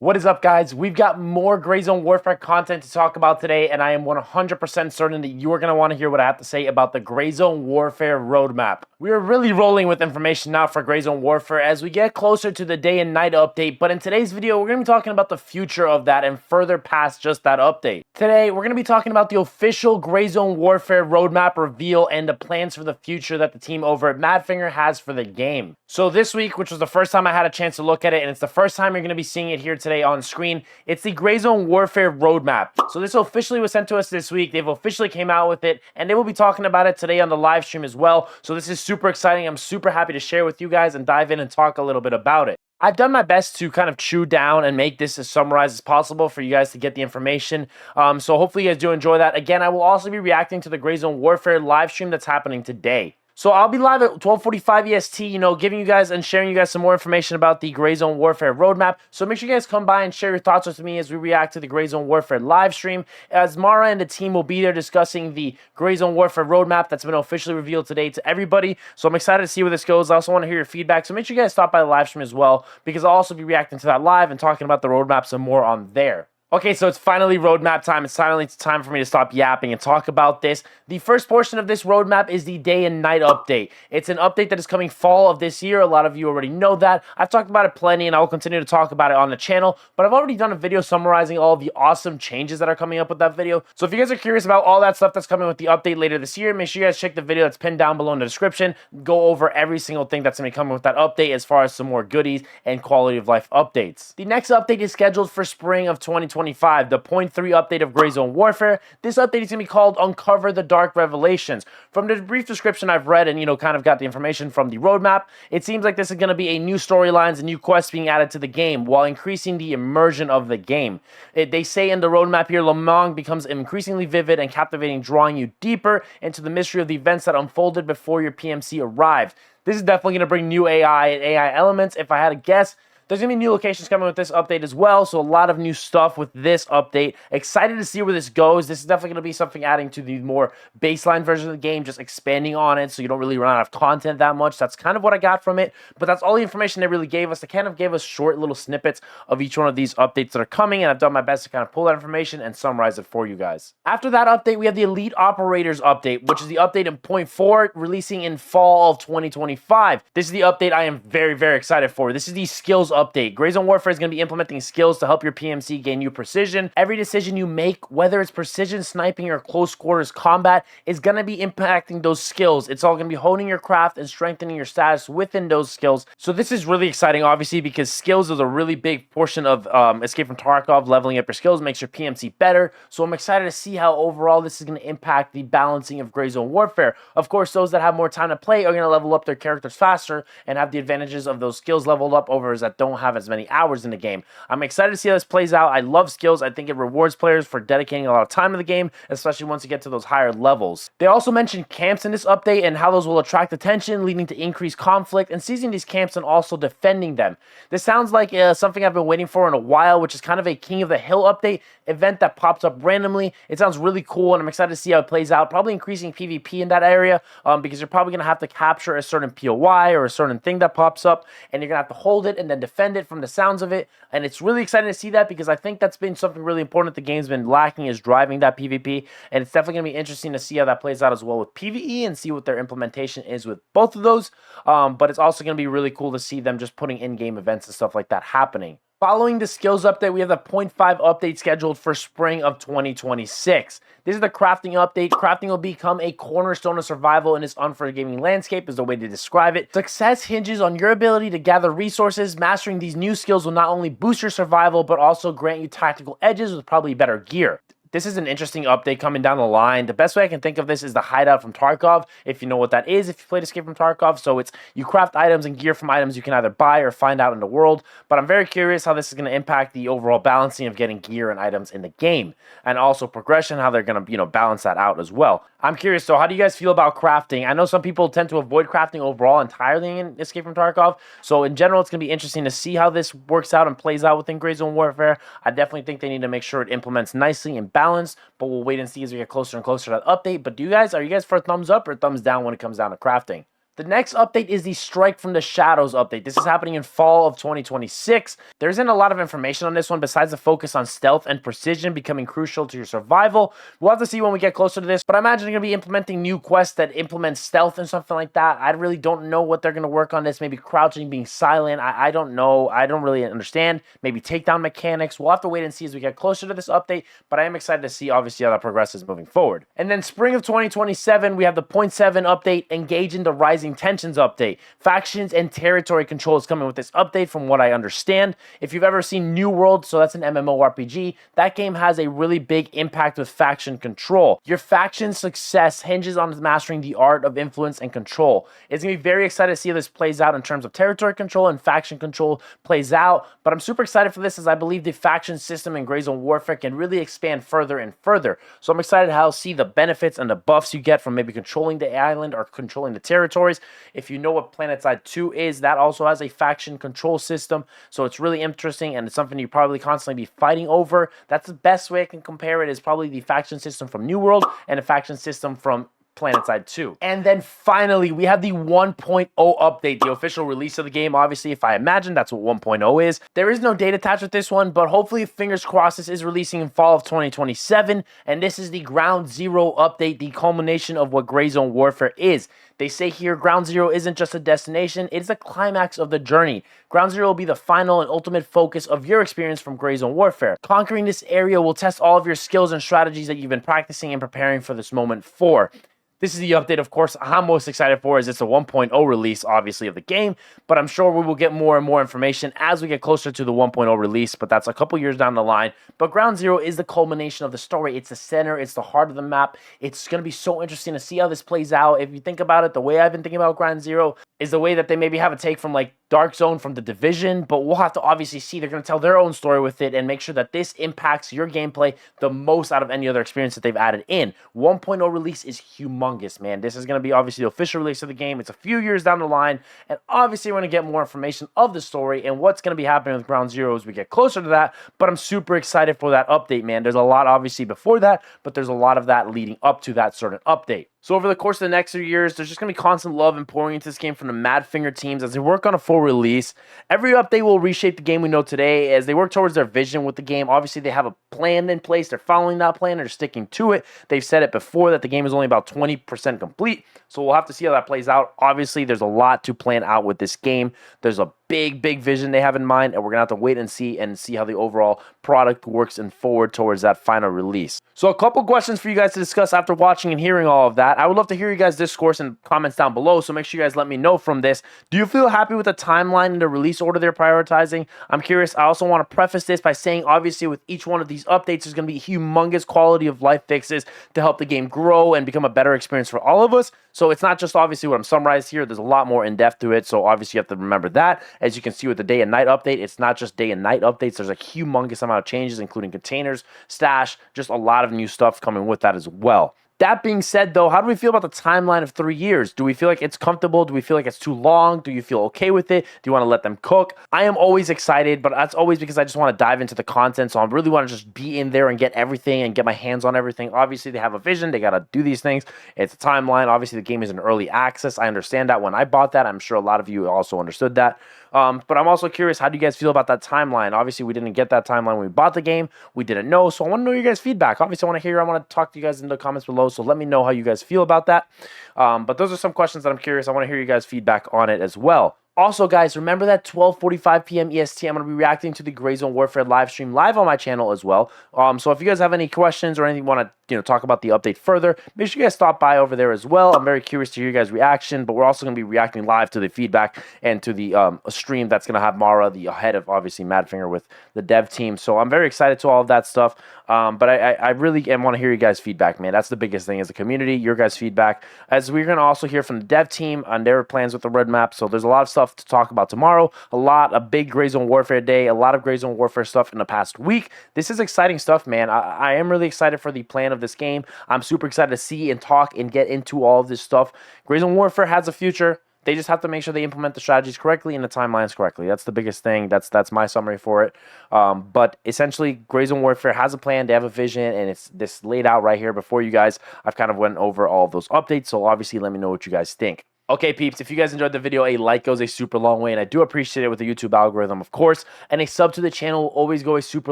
What is up, guys? We've got more Gray Zone Warfare content to talk about today, and I am 100% certain that you are going to want to hear what I have to say about the Gray Zone Warfare roadmap. We are really rolling with information now for Gray Zone Warfare as we get closer to the day and night update, but in today's video, we're going to be talking about the future of that and further past just that update. Today, we're going to be talking about the official Gray Zone Warfare roadmap reveal and the plans for the future that the team over at Madfinger has for the game. So this week, which was the first time I had a chance to look at it, and it's the first time you're going to be seeing it here today on screen, it's the Gray Zone Warfare roadmap. So this officially was sent to us this week. They've officially came out with it, and they will be talking about it today on the live stream as well. So this is super exciting. I'm super happy to share with you guys and dive in and talk a little bit about it. I've done my best to kind of chew down and make this as summarized as possible for you guys to get the information. So hopefully you guys do enjoy that. Again, I will also be reacting to the Gray Zone Warfare live stream that's happening today. So I'll be live at 12:45 EST, giving you guys and sharing you guys some more information about the Gray Zone Warfare roadmap. So make sure you guys come by and share your thoughts with me as we react to the Gray Zone Warfare live stream. As Mara and the team will be there discussing the Gray Zone Warfare roadmap that's been officially revealed today to everybody. So I'm excited to see where this goes. I also want to hear your feedback. So make sure you guys stop by the live stream as well, because I'll also be reacting to that live and talking about the roadmap some more on there. Okay, so it's finally roadmap time. It's finally time for me to stop yapping and talk about this. The first portion of this roadmap is the day and night update. It's an update that is coming fall of this year. A lot of you already know that. I've talked about it plenty, and I will continue to talk about it on the channel, but I've already done a video summarizing all of the awesome changes that are coming up with that video. So if you guys are curious about all that stuff that's coming with the update later this year, make sure you guys check the video that's pinned down below in the description. Go over every single thing that's going to be coming with that update as far as some more goodies and quality of life updates. The next update is scheduled for spring of 2025. The 0.3 update of Gray Zone Warfare. This update is going to be called Uncover the Dark Revelations. From the brief description I've read and, kind of got the information from the roadmap, it seems like this is going to be a new storylines and new quests being added to the game while increasing the immersion of the game. They say in the roadmap here, Le Mans becomes increasingly vivid and captivating, drawing you deeper into the mystery of the events that unfolded before your PMC arrived. This is definitely going to bring new AI and AI elements. If I had to guess, there's going to be new locations coming with this update as well, so a lot of new stuff with this update. Excited to see where this goes. This is definitely going to be something adding to the more baseline version of the game, just expanding on it so you don't really run out of content that much. That's kind of what I got from it, but that's all the information they really gave us. They kind of gave us short little snippets of each one of these updates that are coming, and I've done my best to kind of pull that information and summarize it for you guys. After that update, we have the Elite Operators update, which is the update in 0.4, releasing in fall of 2025. This is the update I am very, very excited for. This is the skills update. Gray Zone Warfare is going to be implementing skills to help your PMC gain new precision. Every decision you make, whether it's precision sniping or close quarters combat, is going to be impacting those skills. It's all going to be honing your craft and strengthening your status within those skills. So this is really exciting, obviously, because skills is a really big portion of Escape from Tarkov. Leveling up your skills makes your PMC better. So I'm excited to see how overall this is going to impact the balancing of Gray Zone Warfare. Of course, those that have more time to play are going to level up their characters faster and have the advantages of those skills leveled up over that don't have as many hours in the game. I'm excited to see how this plays out. I love skills. I think it rewards players for dedicating a lot of time to the game, especially once you get to those higher levels. They also mentioned camps in this update and how those will attract attention, leading to increased conflict, and seizing these camps and also defending them. This sounds like something I've been waiting for in a while, which is kind of a King of the Hill update event that pops up randomly. It sounds really cool, and I'm excited to see how it plays out. Probably increasing PvP in that area, because you're probably going to have to capture a certain POI or a certain thing that pops up, and you're going to have to hold it and then defend it from the sounds of it. And it's really exciting to see that, because I think that's been something really important the game's been lacking, is driving that PvP. And it's definitely going to be interesting to see how that plays out as well with PvE and see what their implementation is with both of those. But it's also going to be really cool to see them just putting in-game events and stuff like that happening. Following the skills update, we have the 0.5 update scheduled for spring of 2026. This is the crafting update. Crafting will become a cornerstone of survival in this unforgiving landscape, is the way to describe it. Success hinges on your ability to gather resources. Mastering ththese new skills will not only boost your survival, but also grant you tactical edges with probably better gear. This is an interesting update coming down the line. The best way I can think of this is the hideout from Tarkov, if you know what that is, if you played Escape from Tarkov. So it's you craft items and gear from items you can either buy or find out in the world. But I'm very curious how this is going to impact the overall balancing of getting gear and items in the game, and also progression, how they're going to balance that out as well. I'm curious, so how do you guys feel about crafting? I know some people tend to avoid crafting overall entirely in Escape from Tarkov. So in general, it's going to be interesting to see how this works out and plays out within Gray Zone Warfare. I definitely think they need to make sure it implements nicely and balanced, but we'll wait and see as we get closer and closer to that update. But are you guys for a thumbs up or thumbs down when it comes down to crafting? The next update is the Strike from the Shadows update. This is happening in fall of 2026. There isn't a lot of information on this one besides the focus on stealth and precision becoming crucial to your survival. We'll have to see when we get closer to this, but I imagine they're going to be implementing new quests that implement stealth and something like that. I really don't know what they're going to work on this. Maybe crouching, being silent. I don't know. I don't really understand. Maybe takedown mechanics. We'll have to wait and see as we get closer to this update, but I am excited to see obviously how that progresses moving forward. And then spring of 2027, we have the 0.7 update, Engage in the Rising Tensions update. Factions and territory control is coming with this update from what I understand. If you've ever seen New World, so that's an MMORPG, that game has a really big impact with faction control. Your faction success hinges on mastering the art of influence and control. It's going to be very excited to see how this plays out in terms of territory control and faction control plays out, but I'm super excited for this as I believe the faction system in Gray Zone Warfare can really expand further and further. So I'm excited how to see the benefits and the buffs you get from maybe controlling the island or controlling the territories. If you know what PlanetSide 2 is, that also has a faction control system, so it's really interesting and it's something you probably constantly be fighting over. That's the best way I can compare it, is probably the faction system from New World and a faction system from PlanetSide 2. And then finally, we have the 1.0 update, the official release of the game. Obviously, if I imagine, that's what 1.0 is. There is no date attached with this one, but hopefully, fingers crossed, this is releasing in fall of 2027. And this is the Ground Zero update, the culmination of what Gray Zone Warfare is. They say here, Ground Zero isn't just a destination, it's the climax of the journey. Ground Zero will be the final and ultimate focus of your experience from Gray Zone Warfare. Conquering this area will test all of your skills and strategies that you've been practicing and preparing for this moment for. This is the update, of course, I'm most excited for, as it's a 1.0 release, obviously, of the game, but I'm sure we will get more and more information as we get closer to the 1.0 release, but that's a couple years down the line. But Ground Zero is the culmination of the story. It's the center. It's the heart of the map. It's going to be so interesting to see how this plays out. If you think about it, the way I've been thinking about Ground Zero is the way that they maybe have a take from like Dark Zone from The Division, but we'll have to obviously see. They're going to tell their own story with it and make sure that this impacts your gameplay the most out of any other experience that they've added in. 1.0 release is humongous, man. This is going to be obviously the official release of the game. It's a few years down the line, and obviously we're going to get more information of the story and what's going to be happening with Ground Zero as we get closer to that, but I'm super excited for that update, man. There's a lot obviously before that, but there's a lot of that leading up to that certain update. So over the course of the next 3 years, there's just going to be constant love and pouring into this game from the Madfinger teams as they work on a full release. Every update will reshape the game we know today as they work towards their vision with the game. Obviously, they have a plan in place. They're following that plan. They're sticking to it. They've said it before that the game is only about 20% complete. So we'll have to see how that plays out. Obviously, there's a lot to plan out with this game. There's a big vision they have in mind, and we're going to have to wait and see how the overall product works and forward towards that final release. So a couple questions for you guys to discuss after watching and hearing all of that. I would love to hear you guys' discourse and comments down below, so make sure you guys let me know from this. Do you feel happy with the timeline and the release order they're prioritizing? I'm curious. I also want to preface this by saying, obviously, with each one of these updates, there's going to be humongous quality of life fixes to help the game grow and become a better experience for all of us. So it's not just obviously what I'm summarized here. There's a lot more in depth to it. So obviously you have to remember that. As you can see with the day and night update, it's not just day and night updates. There's a humongous amount of changes, including containers, stash, just a lot of new stuff coming with that as well. That being said, though, how do we feel about the timeline of 3 years? Do we feel like it's comfortable? Do we feel like it's too long? Do you feel okay with it? Do you want to let them cook? I am always excited, but that's always because I just want to dive into the content. So I really want to just be in there and get everything and get my hands on everything. Obviously, they have a vision. They got to do these things. It's a timeline. Obviously, the game is in early access. I understand that when I bought that. I'm sure a lot of you also understood that. But I'm also curious, how do you guys feel about that timeline? Obviously, we didn't get that timeline when we bought the game. We didn't know, so I want to know your guys' feedback. Obviously, I want to hear. I want to talk to you guys in the comments below, so let me know how you guys feel about that. But those are some questions that I'm curious. I want to hear you guys' feedback on it as well. Also, guys, remember that 12:45 p.m. EST, I'm going to be reacting to the Gray Zone Warfare live stream live on my channel as well. So if you guys have any questions or anything you want to talk about the update further, make sure you guys stop by over there as well. I'm very curious to hear you guys' reaction, but we're also going to be reacting live to the feedback and to the stream that's going to have Mara, the head of obviously Madfinger with the dev team. So I'm very excited to all of that stuff. But I really want to hear you guys' feedback, man. That's the biggest thing as a community, your guys' feedback. As we're going to also hear from the dev team on their plans with the roadmap. So there's a lot of stuff to talk about tomorrow. A big Gray Zone Warfare day, a lot of Gray Zone Warfare stuff in the past week. This is exciting stuff, man. I am really excited for the plan of this game. I'm super excited to see and talk and get into all of this stuff. Gray Zone Warfare has a future. They just have to make sure they implement the strategies correctly and the timelines correctly. That's the biggest thing. That's my summary for it. But essentially, Gray Zone Warfare has a plan. They have a vision, and it's this laid out right here before you guys. I've kind of went over all of those updates, so obviously let me know what you guys think. Okay, peeps, if you guys enjoyed the video, a like goes a super long way, and I do appreciate it with the YouTube algorithm, of course, and a sub to the channel will always go a super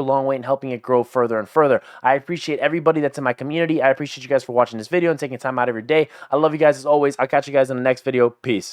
long way in helping it grow further and further. I appreciate everybody that's in my community. I appreciate you guys for watching this video and taking time out of your day. I love you guys as always. I'll catch you guys in the next video. Peace.